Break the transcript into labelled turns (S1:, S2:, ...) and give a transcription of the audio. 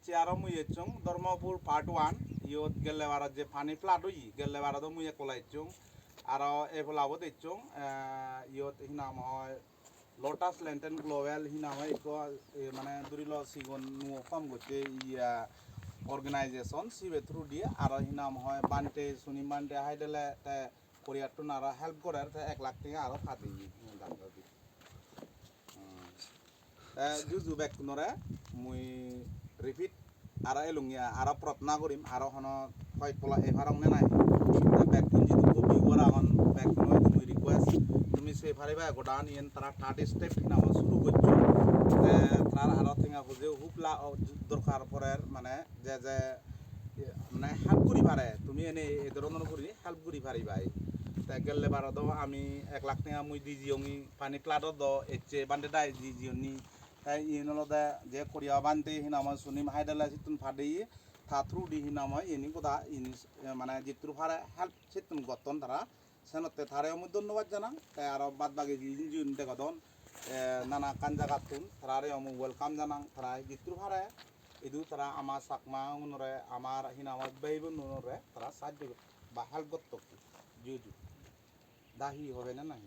S1: চেয়ারও মুই এচং ধর্মপুর পার্ট 1 ইয়ত গেলে বারা যে পানি প্লাট হই গেলে বারা তো মুই একলাইচং আর এফলাবো দেখচং ইয়ত হিনাম হয় লোটাস ল্যান্টেন গ্লোবাল হিনাম হয় ইকো মানে দুরিল সিগন নু কম গতে ইয়া অর্গানাইজেশন সিবে থ্রু দিয়ে আর হিনাম হয় বান্টে সুনি বান্টে হাইডেলে তে কোরিয়ার টু নারা হেল্প করে 1 লাখ টাকা আরো খাতি দাঁড়াবি जुजु बेक नरे मुई रिपिट आरो एलुंगिया आरो प्रत्ना करिम आरो हनो फाइट पला एभारं ने नाय बेक कुंजी दुको बिगोरा हन बेक नो मुई रिक्वेस्ट तुमी से फारिबा गोडान येन तारा थार्ड स्टेप नाम शुरू गच्चो तारा आरो थेंगा बुजे हुपला दरकार परेर माने जे जे माने हेल्प करि पारे तुमी एने ए धरनर करि हेल्प करि पारिबाय ता गेलले बारो दो आमी 1 लाख टाका मुई दिजियोंगी पानी प्लाटो दो एचे बान्डे दाय दिजियोनी তাই ইনলদে যে কোরিয়া বানতে হিনাম সুনিম হাইডালা সিতুন ফাডে থাথ্রু দি হিনাম ইনি কোদা ইনি মানে জিত্রু ফারে হেল্প সিতুন গতন তারা সেনতে থারে আমি ধন্যবাদ জানাং তাই আর বাদ বাকি জিন দেখদন নানা কাঞ্জা গাতুন তারে আমি ওয়েলকাম জানাং তারা জিত্রু ফারে ইদু তারা আমার সাকমা উনরে আমার হিনাম বাইবন উনরে তারা সাহায্য বা হেল্প গত জুজু দাহি হবে না নাই